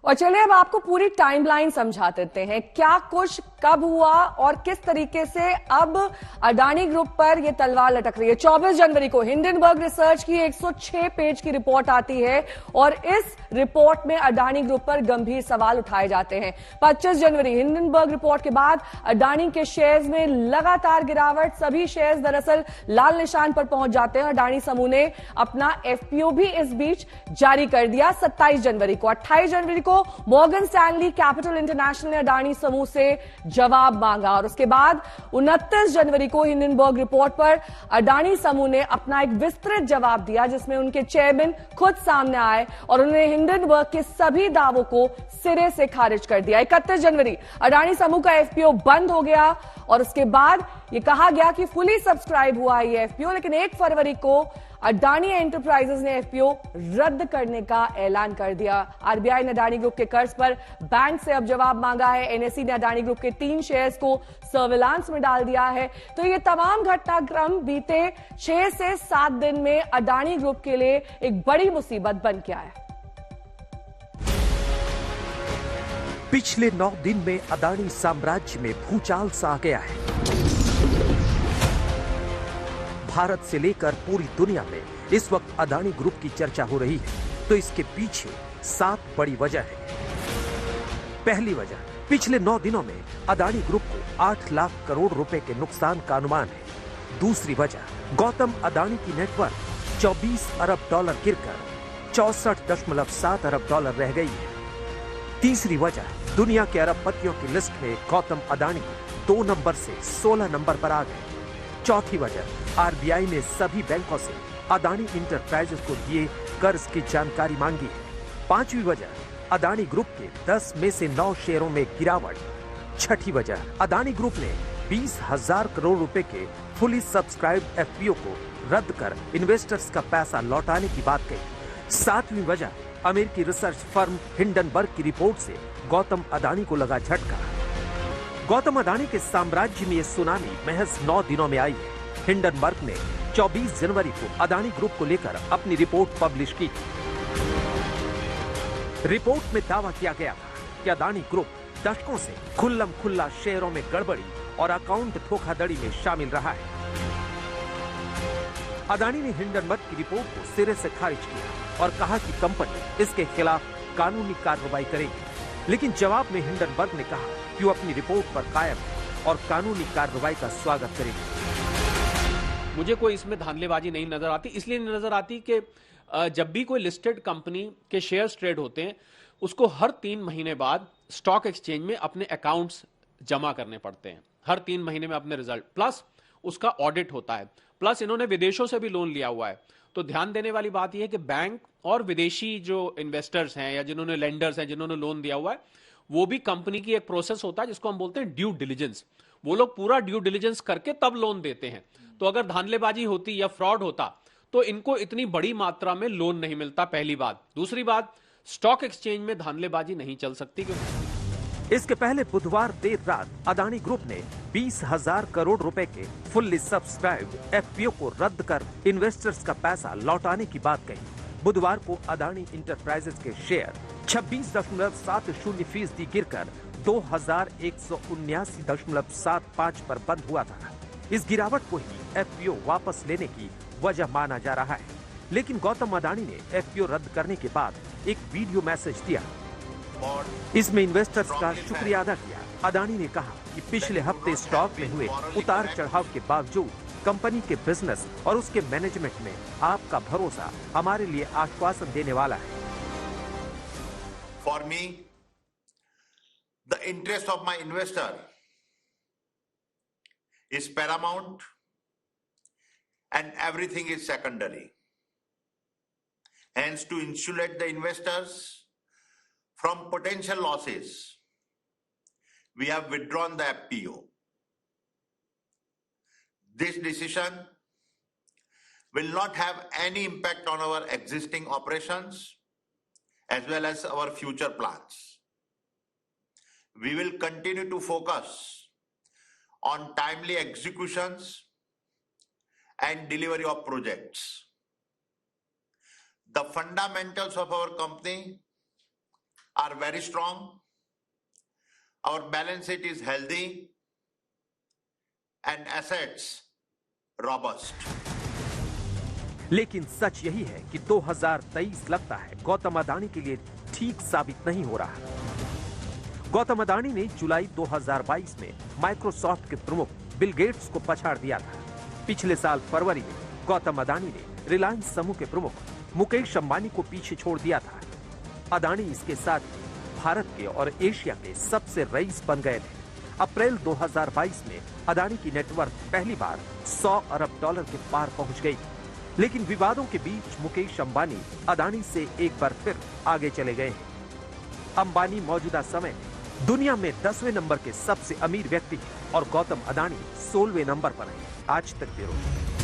और चलिए अब आपको पूरी टाइमलाइन समझा देते हैं, क्या कुछ कब हुआ और किस तरीके से अब अडानी ग्रुप पर यह तलवार लटक रही है। 24 जनवरी को हिंडनबर्ग रिसर्च की 106 पेज की रिपोर्ट आती है और इस रिपोर्ट में अडानी ग्रुप पर गंभीर सवाल उठाए जाते हैं। 25 जनवरी हिंडनबर्ग रिपोर्ट के बाद अडानी के शेयर्स में लगातार गिरावट, सभी शेयर्स दरअसल लाल निशान पर पहुंच जाते हैं। अडानी समूह ने अपना एफपीओ भी इस बीच जारी कर दिया 27 जनवरी को। 28 जनवरी को मॉर्गन स्टैनली कैपिटल इंटरनेशनल ने अडानी समूह से जवाब मांगा और उसके बाद 29 जनवरी को हिंडनबर्ग रिपोर्ट पर अडानी समूह ने अपना एक विस्तृत जवाब दिया, जिसमें उनके चेयरमैन खुद सामने आए और उन्होंने हिंडनबर्ग के सभी दावों को सिरे से खारिज कर दिया। 31 जनवरी अडानी समूह का एफपीओ बंद हो गया और उसके बाद यह कहा गया कि फुली सब्सक्राइब हुआ है ये एफपीओ, लेकिन 1 फरवरी को अडानी एंटरप्राइजेस ने एफपीओ रद्द करने का ऐलान कर दिया। आरबीआई ने अडानी ग्रुप के कर्ज पर बैंक से अब जवाब मांगा है। एनएसई ने अडानी ग्रुप के 3 शेयर्स को सर्विलांस में डाल दिया है। तो ये तमाम घटनाक्रम बीते 6 से 7 दिन में अडानी ग्रुप के लिए एक बड़ी मुसीबत बन के आया। पिछले 9 दिन में अडानी साम्राज्य में भूचाल सा आ गया है। भारत से लेकर पूरी दुनिया में इस वक्त अडानी ग्रुप की चर्चा हो रही है, तो इसके पीछे 7 बड़ी वजह है। पहली वजह, पिछले 9 दिनों में अडानी ग्रुप को 8 लाख करोड़ रुपए के नुकसान का अनुमान है। दूसरी वजह, गौतम अडानी की नेटवर्थ 24 अरब डॉलर गिरकर 64.7 अरब डॉलर रह गई है। तीसरी वजह, दुनिया के अरबपतियों की लिस्ट में गौतम अडानी 2 नंबर से 16 नंबर पर आ गए। चौथी वजह, आरबीआई ने सभी बैंकों से अडानी इंटरप्राइजेस को दिए कर्ज की जानकारी मांगी है। पांचवी वजह, अडानी ग्रुप के 10 में से 9 शेयरों में गिरावट। छठी वजह, अडानी ग्रुप ने 20,000 करोड़ रुपए के फुली सब्सक्राइब्ड एफपीओ को रद्द कर इन्वेस्टर्स का पैसा लौटाने की बात कही। सातवीं वजह, अमेरिकी रिसर्च फर्म हिंडनबर्ग की रिपोर्ट से गौतम अडानी को लगा झटका। गौतम अडानी के साम्राज्य में यह सुनामी महज 9 दिनों में आई है। हिंडनबर्ग ने 24 जनवरी को अडानी ग्रुप को लेकर अपनी रिपोर्ट पब्लिश की थी। रिपोर्ट में दावा किया गया था कि अडानी ग्रुप दशकों से खुल्लम खुल्ला शेयरों में गड़बड़ी और अकाउंट धोखाधड़ी में शामिल रहा है। अडानी ने हिंडनबर्ग की रिपोर्ट को सिरे से खारिज किया और कहा कि कंपनी इसके खिलाफ कानूनी कार्रवाई करेगी। लेकिन जवाब में हिंडनबर्ग ने कहा कि वो अपनी रिपोर्ट पर कायम है और कानूनी कार्रवाई का स्वागत करेगी। मुझे कोई इसमें धांधलेबाजी नहीं नजर आती, इसलिए नहीं नजर आती कि जब भी कोई लिस्टेड कंपनी के शेयर्स ट्रेड होते हैं, उसको हर 3 महीने बाद स्टॉक एक्सचेंज में अपने अकाउंट्स जमा करने पड़ते हैं। हर 3 महीने में अपने रिजल्ट, प्लस उसका ऑडिट होता है, प्लस इन्होंने विदेशों से भी लोन लिया हुआ है। तो ध्यान देने वाली बात यह है कि बैंक और विदेशी जो इन्वेस्टर्स हैं या जिन्होंने लेंडर्स हैं, जिन्होंने लोन दिया हुआ है, वो भी कंपनी की एक प्रोसेस होता है जिसको हम बोलते हैं ड्यू डिलिजेंस। वो लोग पूरा ड्यू डिलिजेंस करके तब लोन देते हैं। तो अगर धांधलेबाजी होती या फ्रॉड होता तो इनको इतनी बड़ी मात्रा में लोन नहीं मिलता, पहली बात। दूसरी बात, स्टॉक एक्सचेंज में धांधलेबाजी नहीं चल सकती। इसके पहले बुधवार देर रात अडानी ग्रुप ने 20,000 करोड़ रुपए के फुल्ली सब्सक्राइब्ड एफपीओ को रद्द कर इन्वेस्टर्स का पैसा लौटाने की बात कही। बुधवार को अडानी इंटरप्राइजेस के शेयर 26.70% गिरकर 2,179.75 पर बंद हुआ था। इस गिरावट को ही एफपीओ वापस लेने की वजह माना जा रहा है। लेकिन गौतम अडानी ने एफपीओ रद्द करने के बाद एक वीडियो मैसेज दिया। इसमें इन्वेस्टर्स का शुक्रिया अदा किया। अडानी ने कहा कि पिछले हफ्ते स्टॉक में हुए उतार चढ़ाव के बावजूद कंपनी के बिजनेस और उसके मैनेजमेंट में आपका भरोसा हमारे लिए आश्वासन देने वाला है। For me, the interest of my investor is paramount and everything is secondary. Hence, to insulate the investors from potential losses, we have withdrawn the FPO. This decision will not have any impact on our existing operations as well as our future plans. We will continue to focus on timely executions and delivery of projects. The fundamentals of our company are very strong. Our balance sheet is healthy and assets robust. लेकिन सच यही है कि 2023 लगता है गौतम अडानी के लिए ठीक साबित नहीं हो रहा। गौतम अडानी ने जुलाई 2022 में माइक्रोसॉफ्ट के प्रमुख बिल गेट्स को पछाड़ दिया था। पिछले साल फरवरी में गौतम अडानी ने रिलायंस समूह के प्रमुख मुकेश अंबानी को पीछे छोड़ दिया था। अडानी इसके साथ भारत के और एशिया के सबसे रईस बन गए थे। अप्रैल 2022 में अडानी की नेटवर्थ पहली बार 100 अरब डॉलर के पार पहुंच गई। लेकिन विवादों के बीच मुकेश अंबानी अडानी से एक बार फिर आगे चले गए हैं। अंबानी मौजूदा समय में दुनिया में 10वें नंबर के सबसे अमीर व्यक्ति हैं और गौतम अडानी 16वें नंबर पर हैं। आज तक ब्यूरो।